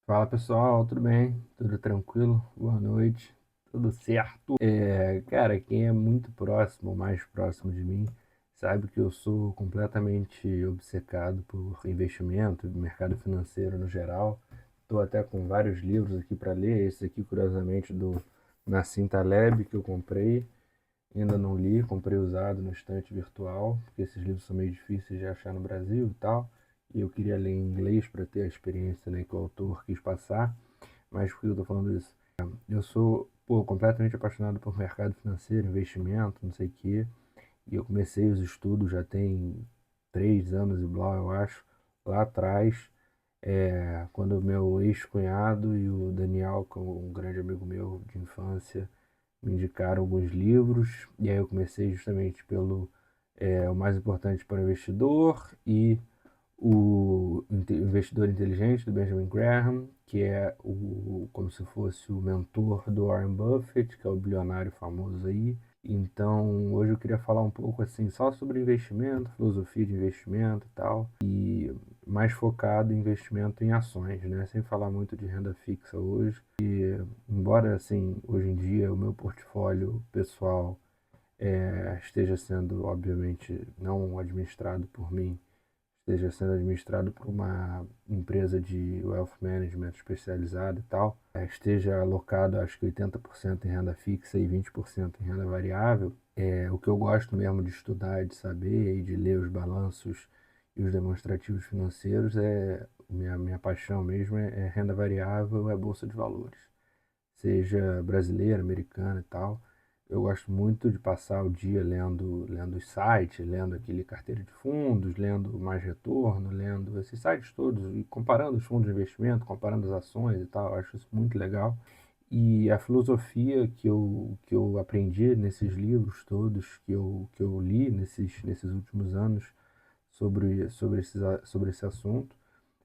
Fala pessoal, tudo bem? Tudo tranquilo? Boa noite, tudo certo? Cara, quem é muito próximo, mais próximo de mim, sabe que eu sou completamente obcecado por investimento, mercado financeiro no geral. Estou até com vários livros aqui para ler. Esse aqui, curiosamente, do Nassim Taleb, que eu comprei, ainda não li, comprei usado no estante virtual, porque esses livros são meio difíceis de achar no Brasil e tal. E eu queria ler em inglês para ter a experiência, né, que o autor quis passar. Mas por que eu estou falando isso? Eu sou, completamente apaixonado por mercado financeiro, investimento, não sei o quê. E eu comecei os estudos já tem 3 anos e blá, eu acho, lá atrás, quando o meu ex-cunhado e o Daniel, que é um grande amigo meu de infância, me indicaram alguns livros. E aí eu comecei justamente pelo O Mais Importante para o Investidor e o Investidor Inteligente do Benjamin Graham, que é como se fosse o mentor do Warren Buffett, que é o bilionário famoso aí. Então, hoje eu queria falar um pouco assim só sobre investimento, filosofia de investimento e tal, e mais focado em investimento em ações, né? Sem falar muito de renda fixa hoje. E, embora assim, hoje em dia o meu portfólio pessoal esteja sendo, obviamente, não administrado por mim, esteja sendo administrado por uma empresa de wealth management especializada e tal, esteja alocado acho que 80% em renda fixa e 20% em renda variável. O que eu gosto mesmo de estudar, de saber e de ler os balanços e os demonstrativos financeiros, minha paixão mesmo é renda variável, é bolsa de valores, seja brasileira, americana e tal. Eu gosto muito de passar o dia lendo os sites, lendo aquele carteira de fundos, lendo Mais Retorno, lendo esses sites todos e comparando os fundos de investimento, comparando as ações e tal. Eu acho isso muito legal. E a filosofia que eu aprendi nesses livros todos que eu li nesses últimos anos sobre esse assunto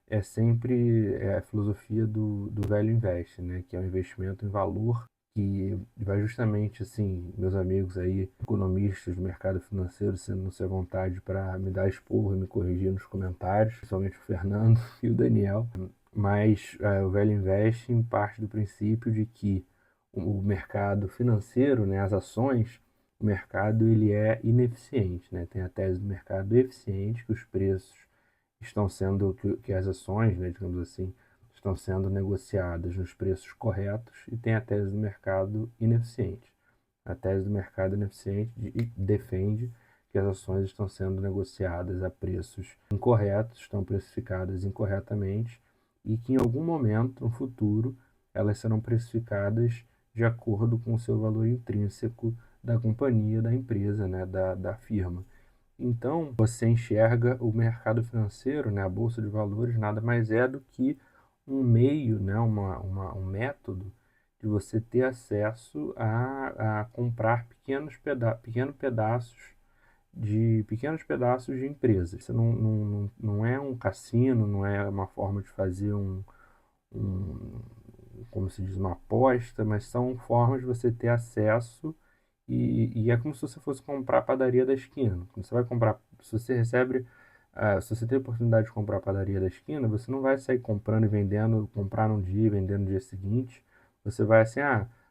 é sempre a filosofia do velho investe, né? Que é um investimento em valor que vai justamente assim, meus amigos aí, economistas do mercado financeiro, sendo-se à vontade para me dar esporro e me corrigir nos comentários, principalmente o Fernando e o Daniel. Mas o velho investe em parte do princípio de que o mercado financeiro, né, as ações, o mercado ele é ineficiente, né? Tem a tese do mercado eficiente, que os preços estão sendo, que as ações, né, digamos assim, estão sendo negociadas nos preços corretos, e tem a tese do mercado ineficiente. A tese do mercado ineficiente defende que as ações estão sendo negociadas a preços incorretos, estão precificadas incorretamente, e que em algum momento no futuro elas serão precificadas de acordo com o seu valor intrínseco da companhia, da empresa, né, da firma. Então, você enxerga o mercado financeiro, né, a bolsa de valores, nada mais é do que um meio, né, um método de você ter acesso a comprar pequenos pedaços de empresas. Isso não é um cassino, não é uma forma de fazer um, como se diz, uma aposta, mas são formas de você ter acesso e é como se você fosse comprar a padaria da esquina. Quando você vai comprar, se você recebe, se você tem a oportunidade de comprar a padaria da esquina, você não vai sair comprando e vendendo, comprar num dia e vender no dia seguinte. Você vai assim,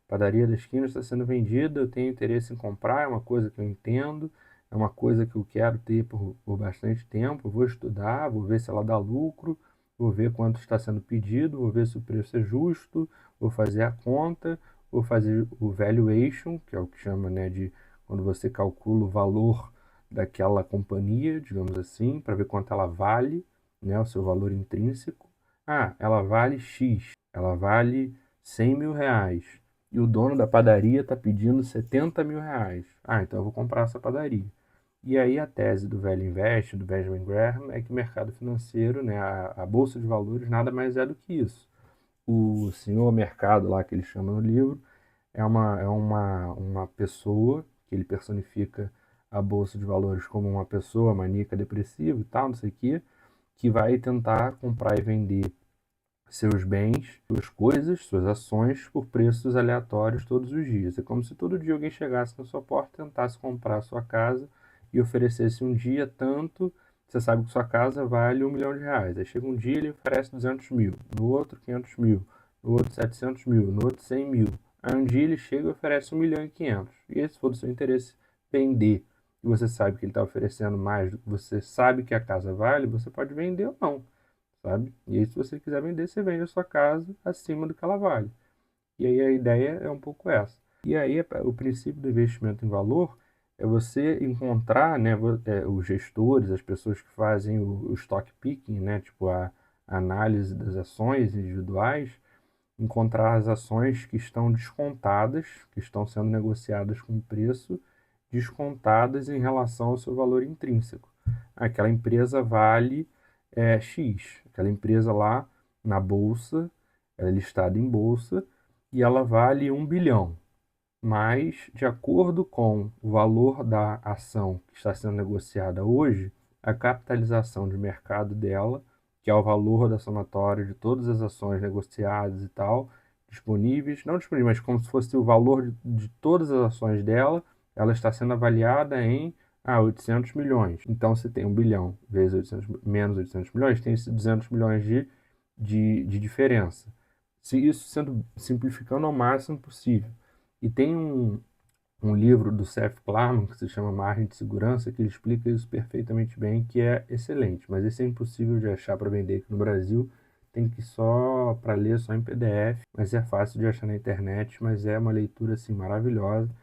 padaria da esquina está sendo vendida, eu tenho interesse em comprar, é uma coisa que eu entendo, é uma coisa que eu quero ter por bastante tempo, eu vou estudar, vou ver se ela dá lucro, vou ver quanto está sendo pedido, vou ver se o preço é justo, vou fazer a conta, vou fazer o valuation, que é o que chama, né, de quando você calcula o valor daquela companhia, digamos assim, para ver quanto ela vale, né, o seu valor intrínseco. Ela vale X, ela vale R$ 100.000 e o dono da padaria está pedindo R$ 70.000. Então eu vou comprar essa padaria. E aí a tese do velho investe, do Benjamin Graham, é que o mercado financeiro, né, a bolsa de valores, nada mais é do que isso. O senhor mercado lá que ele chama no livro é uma pessoa que ele personifica a bolsa de valores como uma pessoa maníaca, depressiva e tal, não sei o quê, que vai tentar comprar e vender seus bens, suas coisas, suas ações por preços aleatórios todos os dias. É como se todo dia alguém chegasse na sua porta, tentasse comprar a sua casa e oferecesse um dia tanto você sabe que sua casa vale R$ 1 milhão. Aí chega um dia ele oferece 200 mil, no outro 500 mil, no outro 700 mil, no outro 100 mil. Aí um dia ele chega e oferece 1 milhão e 500. E esse for do seu interesse vender, e você sabe que ele está oferecendo mais do que você sabe que a casa vale, você pode vender ou não, sabe? E aí se você quiser vender, você vende a sua casa acima do que ela vale. E aí a ideia é um pouco essa. E aí o princípio do investimento em valor é você encontrar, né, os gestores, as pessoas que fazem o stock picking, né, tipo a análise das ações individuais, encontrar as ações que estão descontadas, que estão sendo negociadas com preço descontadas em relação ao seu valor intrínseco. Aquela empresa vale X, aquela empresa lá na bolsa, ela é listada em bolsa e ela vale 1 bilhão. Mas, de acordo com o valor da ação que está sendo negociada hoje, a capitalização de mercado dela, que é o valor da somatória de todas as ações negociadas e tal, disponíveis, não disponíveis, mas como se fosse o valor de todas as ações dela, ela está sendo avaliada em 800 milhões. Então, se tem 1 bilhão vezes 800, menos 800 milhões, tem esses 200 milhões de diferença. Se isso sendo simplificando ao máximo possível. E tem um livro do Seth Klarman que se chama Margem de Segurança, que ele explica isso perfeitamente bem, que é excelente, mas esse é impossível de achar para vender aqui no Brasil, tem que ir só para ler só em PDF, mas é fácil de achar na internet, mas é uma leitura assim maravilhosa,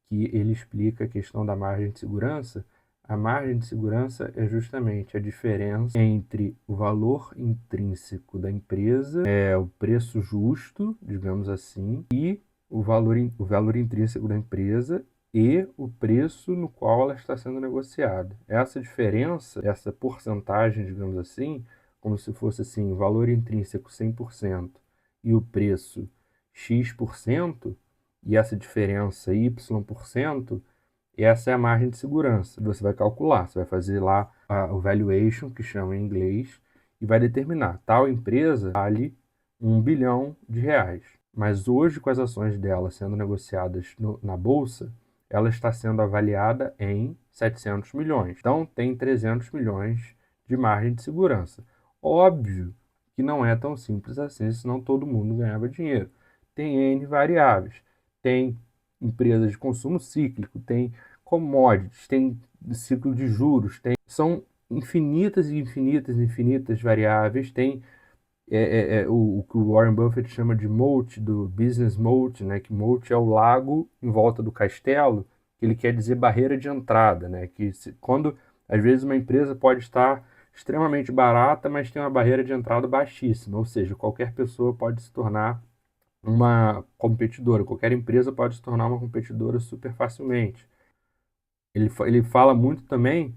que ele explica a questão da margem de segurança. A margem de segurança é justamente a diferença entre o valor intrínseco da empresa, o preço justo, digamos assim, e o valor intrínseco da empresa e o preço no qual ela está sendo negociada. Essa diferença, essa porcentagem, digamos assim, como se fosse assim, o valor intrínseco 100% e o preço X%, e essa diferença Y%, essa é a margem de segurança. Você vai calcular, você vai fazer lá o valuation, que chama em inglês, e vai determinar, tal empresa vale R$ 1 bilhão. Mas hoje, com as ações dela sendo negociadas na bolsa, ela está sendo avaliada em 700 milhões. Então, tem 300 milhões de margem de segurança. Óbvio que não é tão simples assim, senão todo mundo ganhava dinheiro. Tem N variáveis. Tem empresas de consumo cíclico, tem commodities, tem ciclo de juros, são infinitas e infinitas, infinitas variáveis. Tem o que o Warren Buffett chama de moat, do business moat, né? Que moat é o lago em volta do castelo, que ele quer dizer barreira de entrada, né? Que quando às vezes uma empresa pode estar extremamente barata, mas tem uma barreira de entrada baixíssima, ou seja, qualquer pessoa pode se tornar uma competidora, qualquer empresa pode se tornar uma competidora super facilmente. Ele fala muito também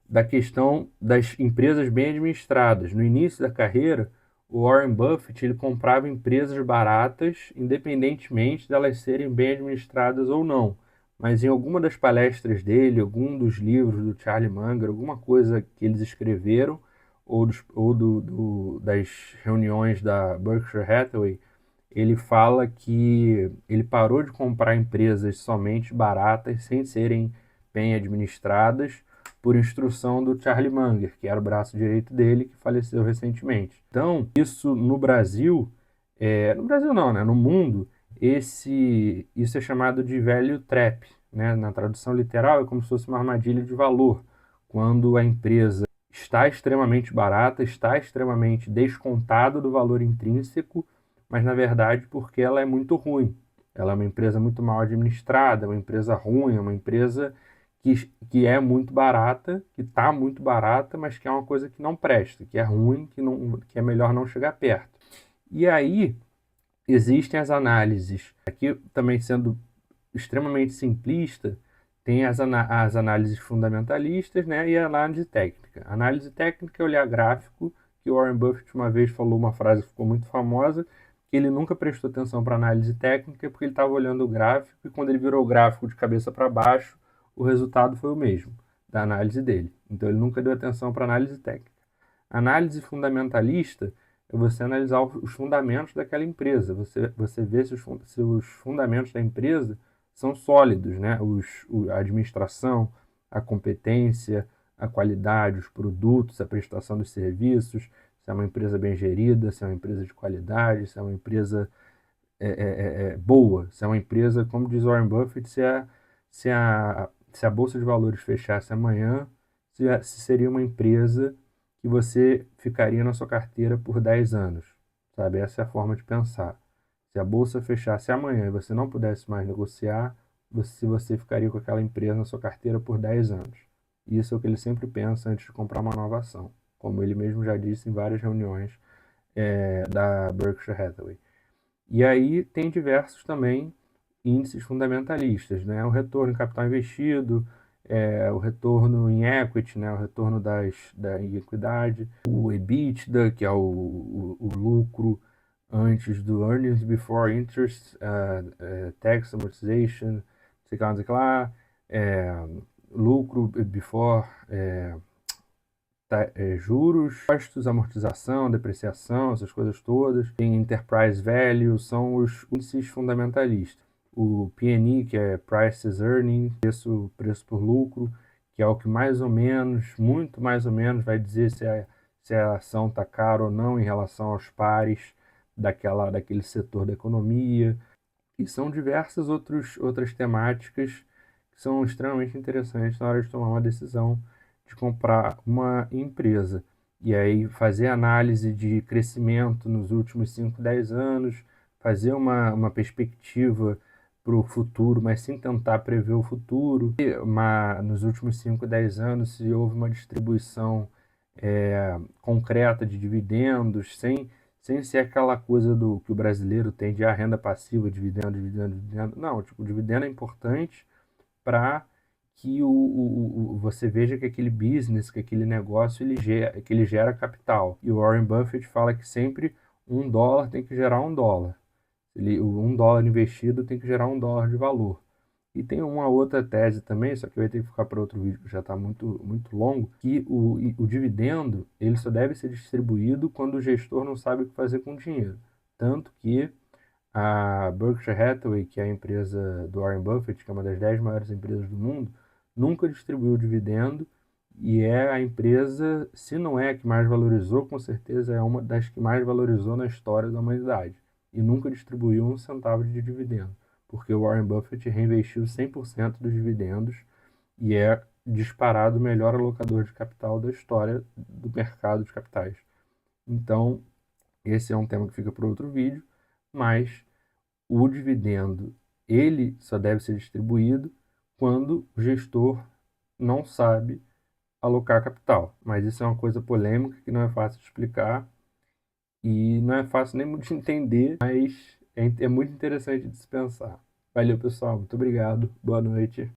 da questão das empresas bem administradas. No início da carreira, o Warren Buffett ele comprava empresas baratas, independentemente delas serem bem administradas ou não. Mas em alguma das palestras dele, algum dos livros do Charlie Munger, alguma coisa que eles escreveram, ou das reuniões da Berkshire Hathaway, ele fala que ele parou de comprar empresas somente baratas, sem serem bem administradas, por instrução do Charlie Munger, que era o braço direito dele, que faleceu recentemente. Então, isso no Brasil, no Brasil não, né? No mundo, isso é chamado de value trap, né? Na tradução literal, é como se fosse uma armadilha de valor, quando a empresa está extremamente barata, está extremamente descontada do valor intrínseco, mas na verdade porque ela é muito ruim. Ela é uma empresa muito mal administrada, é uma empresa ruim, é uma empresa que é muito barata, que está muito barata, mas que é uma coisa que não presta, que é ruim, que é melhor não chegar perto. E aí existem as análises, aqui também sendo extremamente simplista, tem as análises fundamentalistas, né, e a análise técnica. A análise técnica é olhar gráfico, que o Warren Buffett uma vez falou uma frase que ficou muito famosa, que ele nunca prestou atenção para análise técnica porque ele estava olhando o gráfico e quando ele virou o gráfico de cabeça para baixo, o resultado foi o mesmo da análise dele. Então ele nunca deu atenção para análise técnica. Análise fundamentalista é você analisar os fundamentos daquela empresa, você vê se os fundamentos da empresa são sólidos, né? A administração, a competência, a qualidade, os produtos, a prestação dos serviços, se é uma empresa bem gerida, se é uma empresa de qualidade, se é uma empresa boa, se é uma empresa, como diz Warren Buffett, se a Bolsa de Valores fechasse amanhã, se seria uma empresa que você ficaria na sua carteira por 10 anos, sabe? Essa é a forma de pensar. Se a Bolsa fechasse amanhã e você não pudesse mais negociar, você ficaria com aquela empresa na sua carteira por 10 anos. Isso é o que ele sempre pensa antes de comprar uma nova ação, como ele mesmo já disse em várias reuniões da Berkshire Hathaway. E aí tem diversos também índices fundamentalistas, né? O retorno em capital investido, o retorno em equity, né? O retorno da equidade, o EBITDA, que é o lucro antes do earnings before interest, tax amortization, não sei o que lá, lucro before juros, custos, amortização, depreciação, essas coisas todas. Tem enterprise value, são os índices fundamentalistas. O PNI, que é Prices Earning, preço por lucro, que é o que mais ou menos, muito mais ou menos, vai dizer se a ação está cara ou não em relação aos pares daquele setor da economia. E são diversas outras temáticas que são extremamente interessantes na hora de tomar uma decisão de comprar uma empresa. E aí fazer análise de crescimento nos últimos 5, 10 anos, fazer uma perspectiva para o futuro, mas sem tentar prever o futuro. Nos últimos 5, 10 anos, se houve uma distribuição concreta de dividendos, sem ser aquela coisa do que o brasileiro tem de renda passiva, dividendo, dividendo, dividendo. Não, tipo, o dividendo é importante para que você veja que aquele business, que aquele negócio, que ele gera capital. E o Warren Buffett fala que sempre $1 tem que gerar $1. O $1 investido tem que gerar $1 de valor. E tem uma outra tese também, só que vai ter que ficar para outro vídeo, que já está muito, muito longo, que o dividendo ele só deve ser distribuído quando o gestor não sabe o que fazer com o dinheiro. Tanto que a Berkshire Hathaway, que é a empresa do Warren Buffett, que é uma das 10 maiores empresas do mundo, nunca distribuiu dividendo e é a empresa, se não é a que mais valorizou, com certeza é uma das que mais valorizou na história da humanidade. E nunca distribuiu um centavo de dividendo, porque o Warren Buffett reinvestiu 100% dos dividendos e é disparado o melhor alocador de capital da história do mercado de capitais. Então, esse é um tema que fica para outro vídeo, mas o dividendo ele só deve ser distribuído quando o gestor não sabe alocar capital. Mas isso é uma coisa polêmica que não é fácil de explicar e não é fácil nem muito de entender, mas é muito interessante de se pensar. Valeu, pessoal. Muito obrigado. Boa noite.